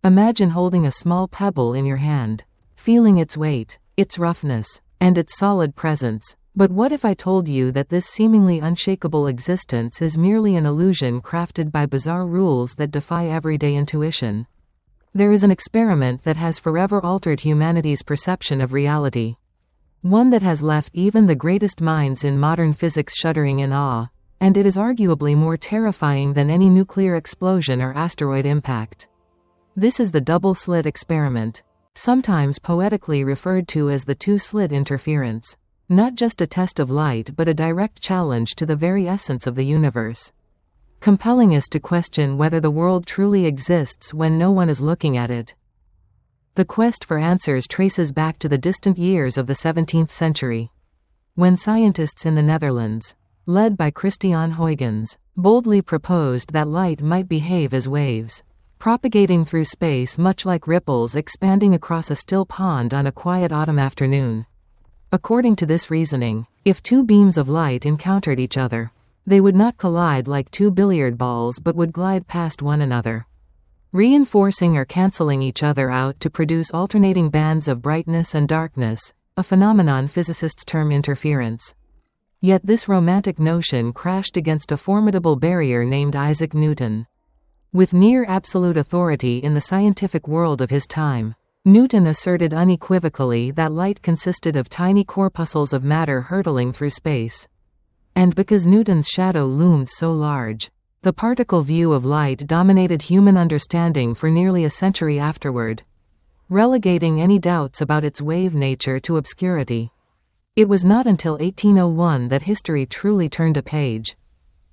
Imagine holding a small pebble in your hand, feeling its weight, its roughness, and its solid presence. But what if I told you that this seemingly unshakable existence is merely an illusion crafted by bizarre rules that defy everyday intuition? There is an experiment that has forever altered humanity's perception of reality. One that has left even the greatest minds in modern physics shuddering in awe, and it is arguably more terrifying than any nuclear explosion or asteroid impact. This is the double-slit experiment, sometimes poetically referred to as the two-slit interference. Not just a test of light but a direct challenge to the very essence of the universe, compelling us to question whether the world truly exists when no one is looking at it. The quest for answers traces back to the distant years of the 17th century, when scientists in the Netherlands, led by Christiaan Huygens, boldly proposed that light might behave as waves, propagating through space much like ripples expanding across a still pond on a quiet autumn afternoon. According to this reasoning, if two beams of light encountered each other, they would not collide like two billiard balls but would glide past one another, reinforcing or canceling each other out to produce alternating bands of brightness and darkness, a phenomenon physicists term interference. Yet this romantic notion crashed against a formidable barrier named Isaac Newton. With near absolute authority in the scientific world of his time, Newton asserted unequivocally that light consisted of tiny corpuscles of matter hurtling through space. And because Newton's shadow loomed so large, the particle view of light dominated human understanding for nearly a century afterward, relegating any doubts about its wave nature to obscurity. It was not until 1801 that history truly turned a page,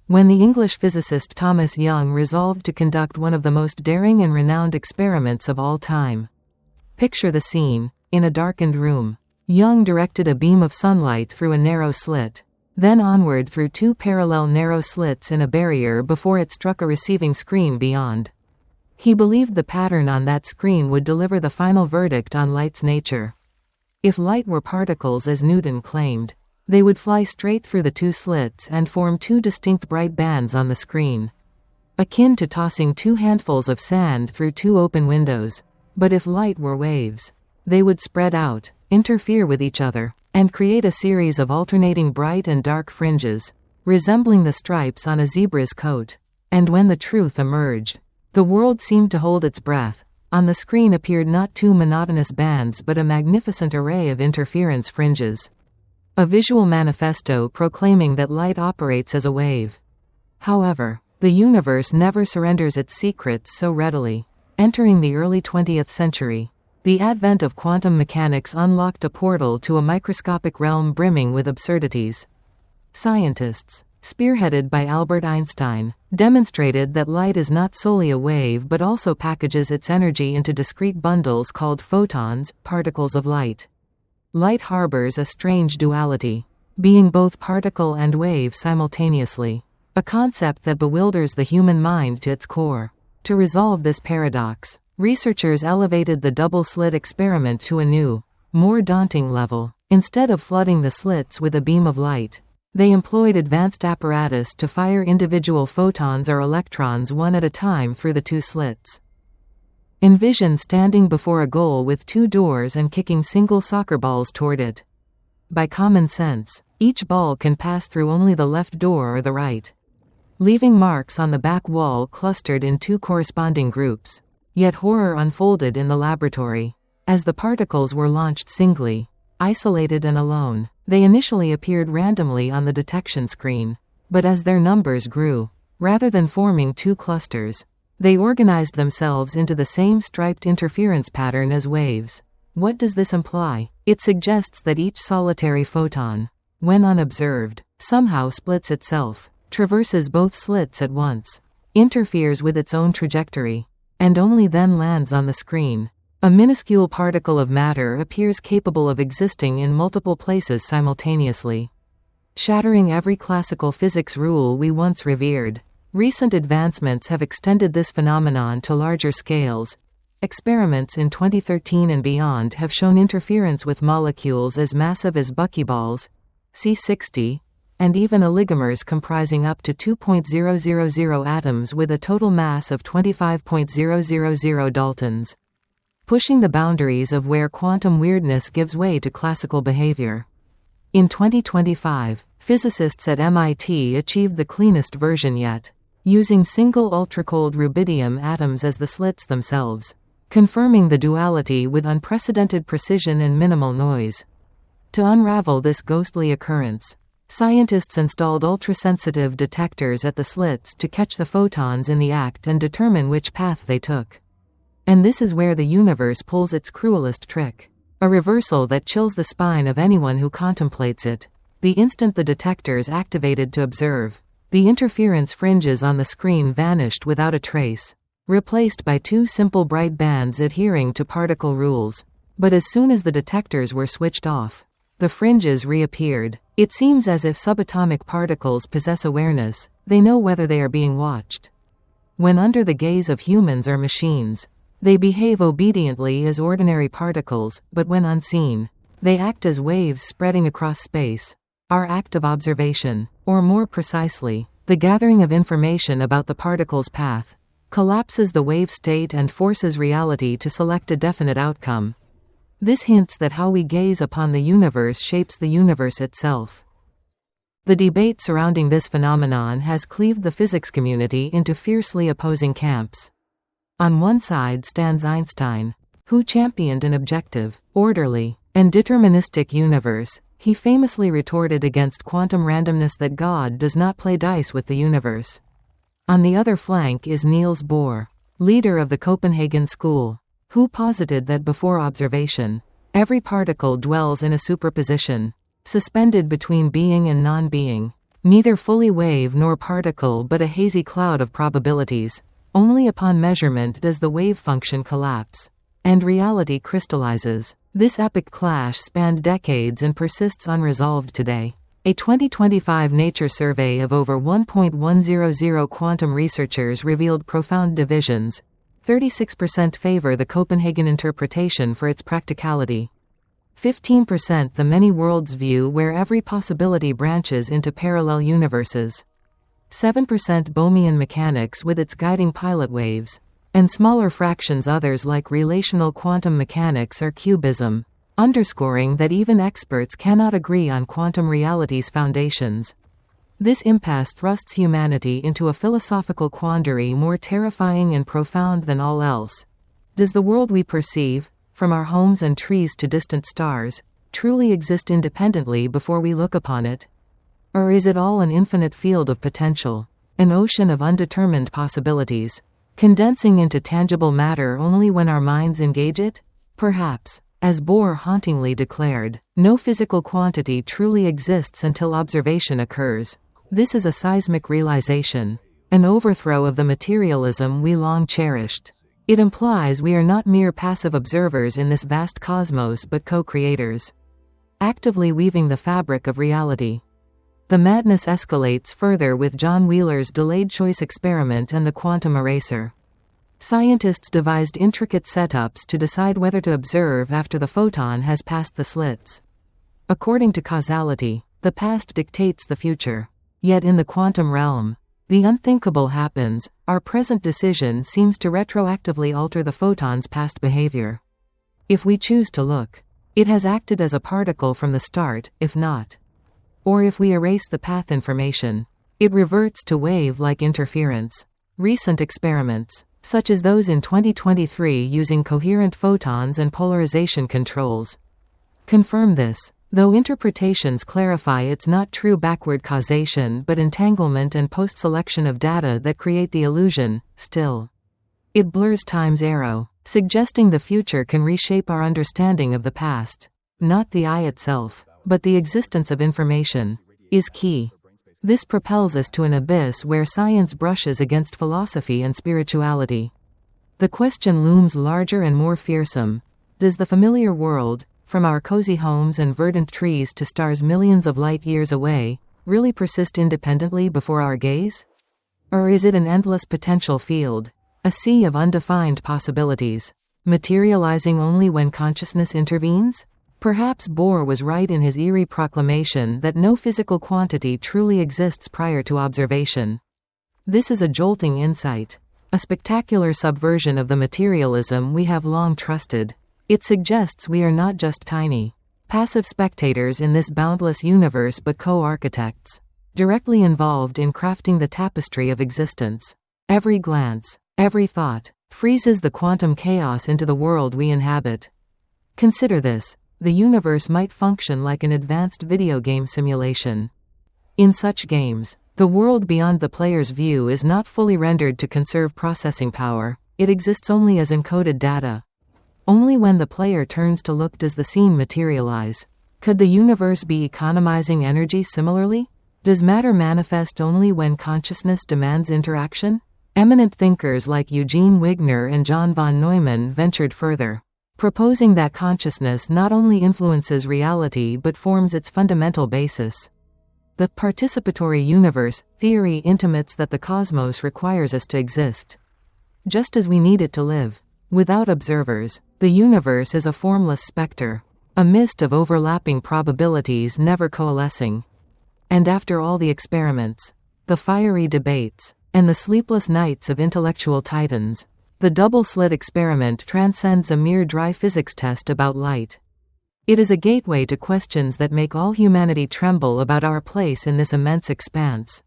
when the English physicist Thomas Young resolved to conduct one of the most daring and renowned experiments of all time. Picture the scene. In a darkened room, Young directed a beam of sunlight through a narrow slit, then onward through two parallel narrow slits in a barrier before it struck a receiving screen beyond. He believed the pattern on that screen would deliver the final verdict on light's nature. If light were particles as Newton claimed, they would fly straight through the two slits and form two distinct bright bands on the screen, akin to tossing two handfuls of sand through two open windows. But if light were waves, they would spread out, interfere with each other, and create a series of alternating bright and dark fringes, resembling the stripes on a zebra's coat. And when the truth emerged, the world seemed to hold its breath. On the screen appeared not two monotonous bands but a magnificent array of interference fringes. A visual manifesto proclaiming that light operates as a wave. However, the universe never surrenders its secrets so readily. Entering the early 20th century, the advent of quantum mechanics unlocked a portal to a microscopic realm brimming with absurdities. Scientists, spearheaded by Albert Einstein, demonstrated that light is not solely a wave but also packages its energy into discrete bundles called photons, particles of light. Light harbors a strange duality, being both particle and wave simultaneously, a concept that bewilders the human mind to its core. To resolve this paradox, researchers elevated the double-slit experiment to a new, more daunting level. Instead of flooding the slits with a beam of light, they employed advanced apparatus to fire individual photons or electrons one at a time through the two slits. Envision standing before a goal with two doors and kicking single soccer balls toward it. By common sense, each ball can pass through only the left door or the right, leaving marks on the back wall clustered in two corresponding groups. Yet horror unfolded in the laboratory. As the particles were launched singly, isolated and alone, they initially appeared randomly on the detection screen. But as their numbers grew, rather than forming two clusters, they organized themselves into the same striped interference pattern as waves. What does this imply? It suggests that each solitary photon, when unobserved, somehow splits itself, traverses both slits at once, interferes with its own trajectory, and only then lands on the screen. A minuscule particle of matter appears capable of existing in multiple places simultaneously, shattering every classical physics rule we once revered. Recent advancements have extended this phenomenon to larger scales. Experiments in 2013 and beyond have shown interference with molecules as massive as buckyballs, C60, and even oligomers comprising up to 2.000 atoms with a total mass of 25.000 daltons, pushing the boundaries of where quantum weirdness gives way to classical behavior. In 2025, physicists at MIT achieved the cleanest version yet, using single ultracold rubidium atoms as the slits themselves, confirming the duality with unprecedented precision and minimal noise. To unravel this ghostly occurrence, scientists installed ultrasensitive detectors at the slits to catch the photons in the act and determine which path they took. And this is where the universe pulls its cruelest trick. A reversal that chills the spine of anyone who contemplates it. The instant the detectors activated to observe, the interference fringes on the screen vanished without a trace, replaced by two simple bright bands adhering to particle rules. But as soon as the detectors were switched off, the fringes reappeared. It seems as if subatomic particles possess awareness. They know whether they are being watched. When under the gaze of humans or machines, they behave obediently as ordinary particles, but when unseen, they act as waves spreading across space. Our act of observation, or more precisely, the gathering of information about the particle's path, collapses the wave state and forces reality to select a definite outcome. This hints that how we gaze upon the universe shapes the universe itself. The debate surrounding this phenomenon has cleaved the physics community into fiercely opposing camps. On one side stands Einstein, who championed an objective, orderly, and deterministic universe. He famously retorted against quantum randomness that God does not play dice with the universe. On the other flank is Niels Bohr, leader of the Copenhagen school, who posited that before observation, every particle dwells in a superposition, suspended between being and non-being, neither fully wave nor particle but a hazy cloud of probabilities. Only upon measurement does the wave function collapse, and reality crystallizes. This epic clash spanned decades and persists unresolved today. A 2025 Nature survey of over 1.100 quantum researchers revealed profound divisions. 36% favor the Copenhagen interpretation for its practicality. 15% the many worlds view where every possibility branches into parallel universes. 7% Bohmian mechanics with its guiding pilot waves, and smaller fractions others like relational quantum mechanics or cubism, underscoring that even experts cannot agree on quantum reality's foundations. This impasse thrusts humanity into a philosophical quandary more terrifying and profound than all else. Does the world we perceive, from our homes and trees to distant stars, truly exist independently before we look upon it? Or is it all an infinite field of potential, an ocean of undetermined possibilities, condensing into tangible matter only when our minds engage it? Perhaps, as Bohr hauntingly declared, no physical quantity truly exists until observation occurs. This is a seismic realization, an overthrow of the materialism we long cherished. It implies we are not mere passive observers in this vast cosmos but co-creators, actively weaving the fabric of reality. The madness escalates further with John Wheeler's delayed choice experiment and the quantum eraser. Scientists devised intricate setups to decide whether to observe after the photon has passed the slits. According to causality, the past dictates the future. Yet in the quantum realm, the unthinkable happens. Our present decision seems to retroactively alter the photon's past behavior. If we choose to look, it has acted as a particle from the start. If not, or if we erase the path information, it reverts to wave-like interference. Recent experiments, such as those in 2023 using coherent photons and polarization controls, confirm this, though interpretations clarify it's not true backward causation but entanglement and post-selection of data that create the illusion. Still, it blurs time's arrow, suggesting the future can reshape our understanding of the past. Not the eye itself, but the existence of information, is key. This propels us to an abyss where science brushes against philosophy and spirituality. The question looms larger and more fearsome. Does the familiar world, from our cozy homes and verdant trees to stars millions of light years away, really persist independently before our gaze? Or is it an endless potential field, a sea of undefined possibilities, materializing only when consciousness intervenes? Perhaps Bohr was right in his eerie proclamation that no physical quantity truly exists prior to observation. This is a jolting insight, a spectacular subversion of the materialism we have long trusted. It suggests we are not just tiny, passive spectators in this boundless universe but co-architects, directly involved in crafting the tapestry of existence. Every glance, every thought, freezes the quantum chaos into the world we inhabit. Consider this. The universe might function like an advanced video game simulation. In such games, the world beyond the player's view is not fully rendered to conserve processing power, it exists only as encoded data. Only when the player turns to look does the scene materialize. Could the universe be economizing energy similarly? Does matter manifest only when consciousness demands interaction? Eminent thinkers like Eugene Wigner and John von Neumann ventured further, proposing that consciousness not only influences reality but forms its fundamental basis. The participatory universe theory intimates that the cosmos requires us to exist, just as we need it to live. Without observers, the universe is a formless specter, a mist of overlapping probabilities never coalescing. And after all the experiments, the fiery debates, and the sleepless nights of intellectual titans, the double-slit experiment transcends a mere dry physics test about light. It is a gateway to questions that make all humanity tremble about our place in this immense expanse.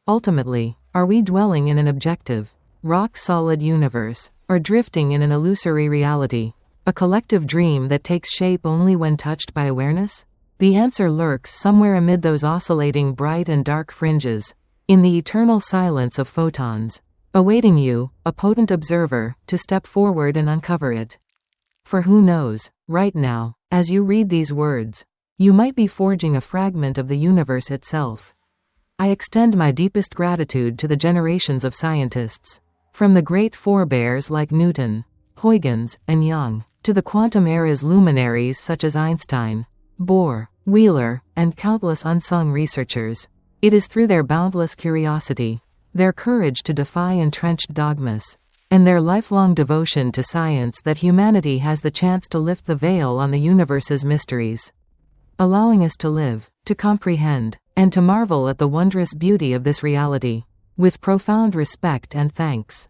Ultimately, are we dwelling in an objective, rock-solid universe, or drifting in an illusory reality, a collective dream that takes shape only when touched by awareness? The answer lurks somewhere amid those oscillating bright and dark fringes, in the eternal silence of photons, awaiting you, a potent observer, to step forward and uncover it. For who knows, right now, as you read these words, you might be forging a fragment of the universe itself. I extend my deepest gratitude to the generations of scientists, from the great forebears like Newton, Huygens, and Young, to the quantum era's luminaries such as Einstein, Bohr, Wheeler, and countless unsung researchers. It is through their boundless curiosity, their courage to defy entrenched dogmas, and their lifelong devotion to science that humanity has the chance to lift the veil on the universe's mysteries, allowing us to live, to comprehend, and to marvel at the wondrous beauty of this reality, with profound respect and thanks.